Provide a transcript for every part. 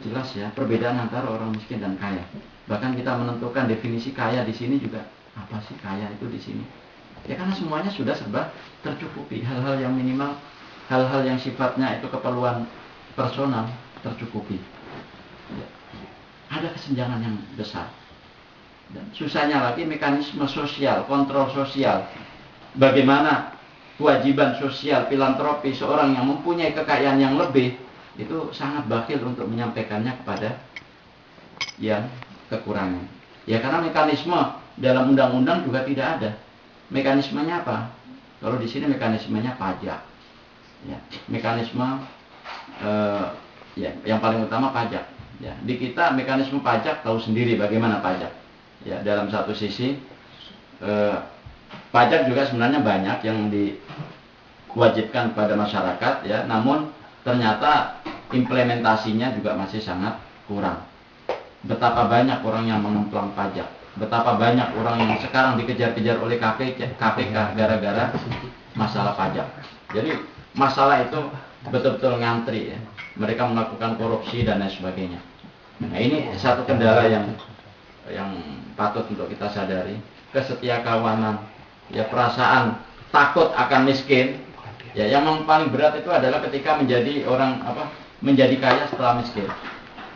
jelas ya perbedaan antara orang miskin dan kaya. Bahkan kita menentukan definisi kaya di sini juga, apa sih kaya itu di sini? Ya karena semuanya sudah serba tercukupi, hal-hal yang minimal, hal-hal yang sifatnya itu keperluan personal tercukupi. Ya. Ada kesenjangan yang besar. Dan susahnya lagi mekanisme sosial, kontrol sosial. Bagaimana kewajiban sosial, filantropi seorang yang mempunyai kekayaan yang lebih itu sangat bakhil untuk menyampaikannya kepada yang kekurangan. Ya karena mekanisme dalam undang-undang juga tidak ada. Mekanismenya apa? Kalau di sini mekanismenya pajak. Ya, mekanisme ya yang paling utama pajak. Ya, di kita mekanisme pajak tahu sendiri bagaimana pajak. Ya, dalam satu sisi pajak juga sebenarnya banyak yang diwajibkan pada masyarakat ya, namun ternyata implementasinya juga masih sangat kurang. Betapa banyak orang yang mengemplang pajak, betapa banyak orang yang sekarang dikejar-kejar oleh KPK gara-gara masalah pajak. Jadi masalah itu betul-betul ngantri ya. Mereka melakukan korupsi dan lain sebagainya. Nah, ini satu kendala yang patut untuk kita sadari. Kesetiakawanan, ya perasaan takut akan miskin. Ya, yang paling berat itu adalah ketika menjadi orang menjadi kaya setelah miskin.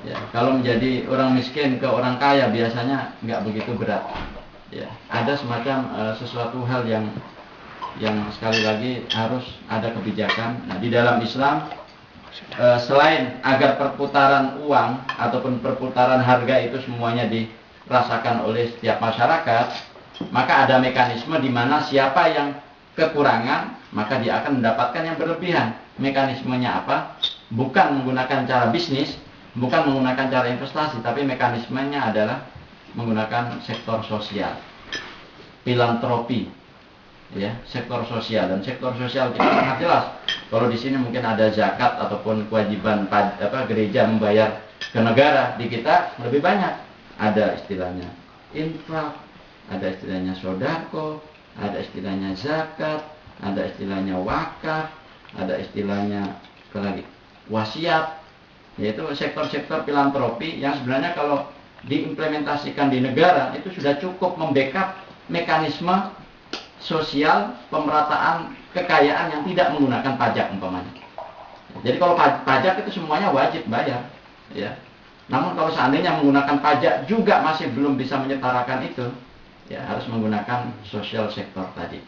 Ya, kalau menjadi orang miskin ke orang kaya biasanya nggak begitu berat. Ya, ada semacam sesuatu hal yang sekali lagi harus ada kebijakan. Nah, di dalam Islam selain agar perputaran uang ataupun perputaran harga itu semuanya dirasakan oleh setiap masyarakat, maka ada mekanisme di mana siapa yang kekurangan maka dia akan mendapatkan yang berlebihan. Mekanismenya apa? Bukan menggunakan cara bisnis, bukan menggunakan cara investasi, tapi mekanismenya adalah menggunakan sektor sosial, filantropi, ya, sektor sosial. Dan sektor sosial kita sangat jelas. Kalau di sini mungkin ada zakat ataupun kewajiban gereja membayar ke negara, di kita lebih banyak. Ada istilahnya infak, ada istilahnya sodako, ada istilahnya zakat, ada istilahnya wakaf, ada istilahnya apalagi wasiat, yaitu sektor-sektor filantropi yang sebenarnya kalau diimplementasikan di negara itu sudah cukup membackup mekanisme sosial pemerataan kekayaan yang tidak menggunakan pajak umpamanya. Jadi kalau pajak itu semuanya wajib bayar, ya. Namun kalau seandainya menggunakan pajak juga masih belum bisa menyetarakan itu, ya harus menggunakan social sektor tadi.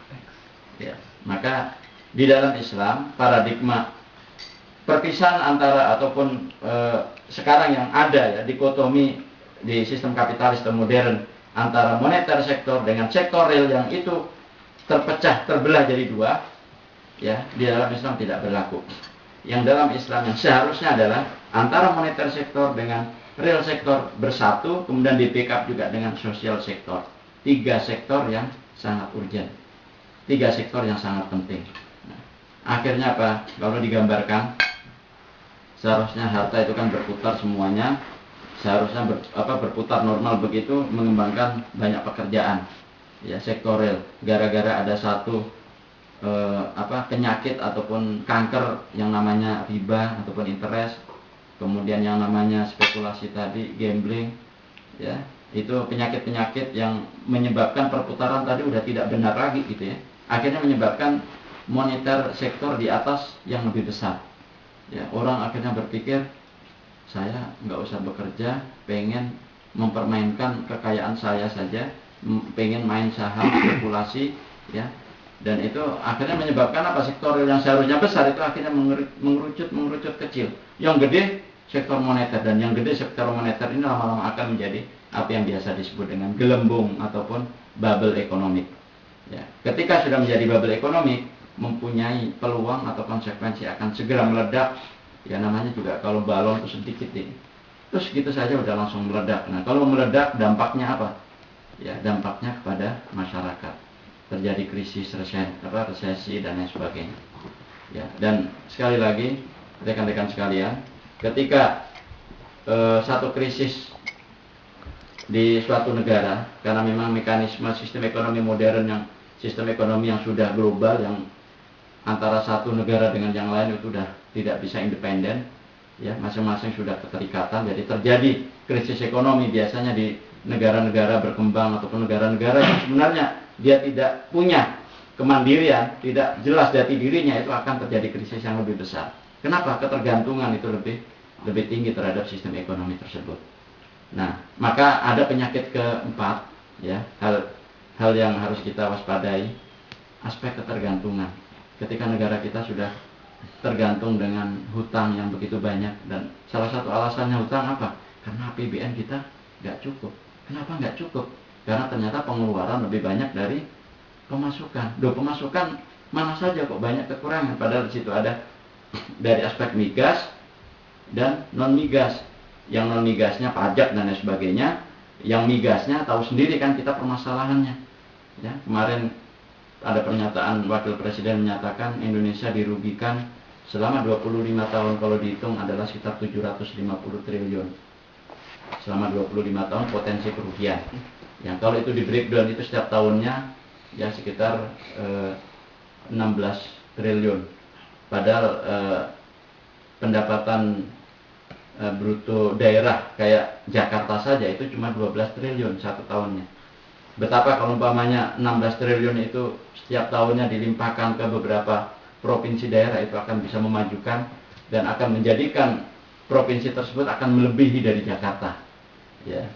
Ya, maka di dalam Islam paradigma perpisahan antara ataupun sekarang yang ada ya dikotomi di sistem kapitalis modern antara moneter sektor dengan sektor real yang itu terpecah terbelah jadi dua, ya di dalam Islam tidak berlaku. Yang dalam Islam yang seharusnya adalah antara moneter sektor dengan real sektor bersatu, kemudian di backup juga dengan sosial sektor. 3 sektor yang sangat urgent, 3 sektor yang sangat penting. Nah, akhirnya apa? Kalau digambarkan, seharusnya harta itu kan berputar semuanya, seharusnya berputar normal begitu, mengembangkan banyak pekerjaan, ya sektor real. Gara-gara ada satu penyakit ataupun kanker yang namanya riba ataupun interest, kemudian yang namanya spekulasi tadi, gambling, ya itu penyakit-penyakit yang menyebabkan perputaran tadi udah tidak benar lagi gitu ya. Akhirnya menyebabkan moneter sektor di atas yang lebih besar. Ya, orang akhirnya berpikir saya nggak usah bekerja, pengen mempermainkan kekayaan saya saja, pengen main saham, spekulasi, ya. Dan itu akhirnya menyebabkan apa? Sektor yang seharusnya besar itu akhirnya mengerucut kecil. Yang gede sektor moneter, dan yang gede sektor moneter ini lama-lama akan menjadi apa yang biasa disebut dengan gelembung ataupun bubble ekonomi. Ya, ketika sudah menjadi bubble ekonomi, mempunyai peluang atau konsekuensi akan segera meledak. Ya namanya juga kalau balon itu sedikit ini, terus gitu saja udah langsung meledak. Nah kalau meledak dampaknya apa? Ya dampaknya kepada masyarakat, terjadi krisis, resesi dan lain sebagainya. Ya, dan sekali lagi rekan-rekan sekalian, ketika satu krisis di suatu negara, karena memang mekanisme sistem ekonomi modern yang sistem ekonomi yang sudah global, yang antara satu negara dengan yang lain itu sudah tidak bisa independen, ya masing-masing sudah keterikatan, jadi terjadi krisis ekonomi biasanya di negara-negara berkembang ataupun negara-negara yang sebenarnya dia tidak punya kemandirian, tidak jelas jati dirinya, itu akan terjadi krisis yang lebih besar. Kenapa? Ketergantungan itu lebih tinggi terhadap sistem ekonomi tersebut. Nah, maka ada penyakit keempat, ya, hal yang harus kita waspadai, aspek ketergantungan. Ketika negara kita sudah tergantung dengan hutang yang begitu banyak, dan salah satu alasannya hutang apa? Karena APBN kita nggak cukup. Kenapa nggak cukup? Karena ternyata pengeluaran lebih banyak dari pemasukan. Pemasukan mana saja kok banyak kekurangan, padahal di situ ada dari aspek migas dan non migas. Yang non migasnya pajak dan lain sebagainya, yang migasnya tahu sendiri kan kita permasalahannya. Ya, kemarin ada pernyataan Wakil Presiden menyatakan Indonesia dirugikan selama 25 tahun kalau dihitung adalah sekitar 750 triliun. Selama 25 tahun potensi kerugian. Yang kalau itu di breakdown itu setiap tahunnya ya sekitar 16 triliun. Padahal pendapatan bruto daerah kayak Jakarta saja itu cuma 12 triliun satu tahunnya. Betapa kalau umpamanya 16 triliun itu setiap tahunnya dilimpahkan ke beberapa provinsi daerah, itu akan bisa memajukan dan akan menjadikan provinsi tersebut akan melebihi dari Jakarta. Ya.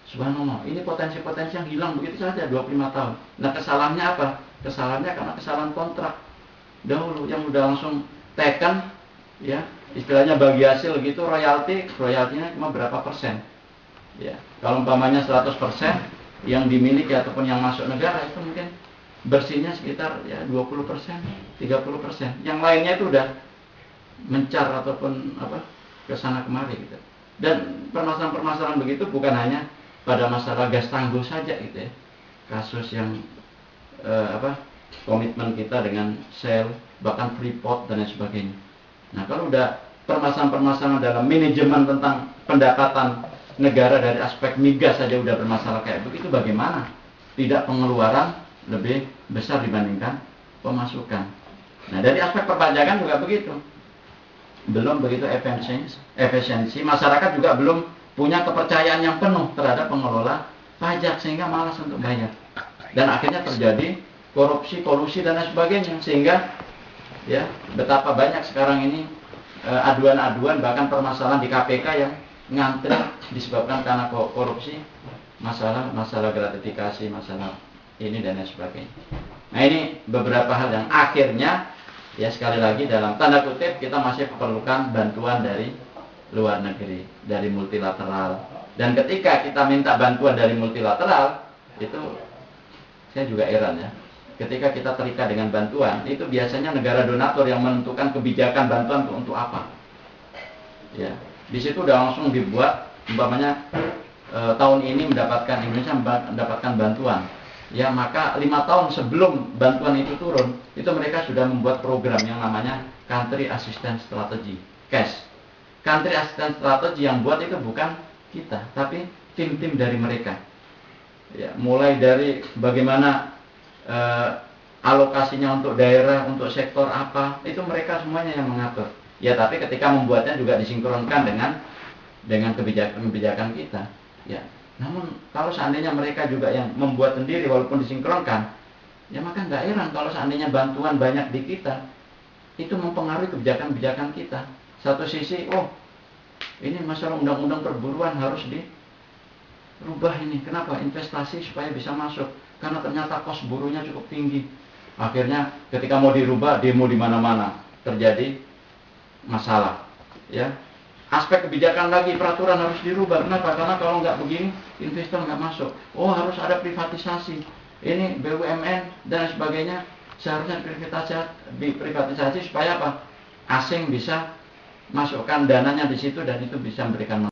Subhanallah, ini potensi-potensi yang hilang begitu saja 25 tahun. Nah, kesalahannya apa? Kesalahannya karena kesalahan kontrak. Dahulu yang udah langsung taken, ya, istilahnya bagi hasil gitu, royaltinya cuma berapa persen. Ya, kalau umpamanya 100% yang dimiliki ataupun yang masuk negara itu mungkin bersihnya sekitar ya 20%, 30%. Yang lainnya itu udah mencar ataupun ke sana kemari gitu. Dan permasalahan-permasalahan begitu bukan hanya pada masalah gas tangguh saja gitu ya. Kasus yang komitmen kita dengan Shell, bahkan Freeport dan lain sebagainya. Nah, kalau udah permasalahan-permasalahan dalam manajemen tentang pendapatan negara dari aspek migas saja udah bermasalah kayak begitu, bagaimana tidak pengeluaran lebih besar dibandingkan pemasukan. Nah, dari aspek perpajakan juga begitu. Belum begitu efisiensi, masyarakat juga belum punya kepercayaan yang penuh terhadap pengelola pajak sehingga malas untuk bayar. Dan akhirnya terjadi korupsi, kolusi dan lain sebagainya, sehingga ya betapa banyak sekarang ini aduan-aduan bahkan permasalahan di KPK yang ngantri disebabkan karena korupsi, masalah gratifikasi, masalah ini dan lain sebagainya. Nah, ini beberapa hal yang akhirnya ya sekali lagi dalam tanda kutip kita masih memerlukan bantuan dari luar negeri, dari multilateral. Dan ketika kita minta bantuan dari multilateral, itu saya juga heran ya. Ketika kita terikat dengan bantuan, itu biasanya negara donatur yang menentukan kebijakan bantuan untuk apa. Ya, di situ udah langsung dibuat, umpamanya tahun ini Indonesia mendapatkan bantuan. Ya, maka 5 tahun sebelum bantuan itu turun, itu mereka sudah membuat program yang namanya Country Assistance Strategy, CAS. Country Assistance Strategy yang buat itu bukan kita, tapi tim-tim dari mereka. Ya, mulai dari bagaimana alokasinya untuk daerah, untuk sektor apa, itu mereka semuanya yang mengatur. Ya, tapi ketika membuatnya juga disinkronkan dengan kebijakan kita. Ya, namun kalau seandainya mereka juga yang membuat sendiri walaupun disinkronkan, ya maka nggak heran kalau seandainya bantuan banyak di kita, itu mempengaruhi kebijakan-kebijakan kita. Satu sisi, ini masalah undang-undang perburuan harus dirubah ini. Kenapa? Investasi supaya bisa masuk. Karena ternyata kos buruhnya cukup tinggi. Akhirnya ketika mau dirubah, demo di mana-mana, terjadi masalah. Ya, aspek kebijakan lagi, peraturan harus dirubah. Kenapa? Karena kalau nggak begini, investor nggak masuk. Harus ada privatisasi. Ini BUMN dan sebagainya seharusnya diprivatisasi supaya apa? Asing bisa masukkan dananya di situ dan itu bisa memberikan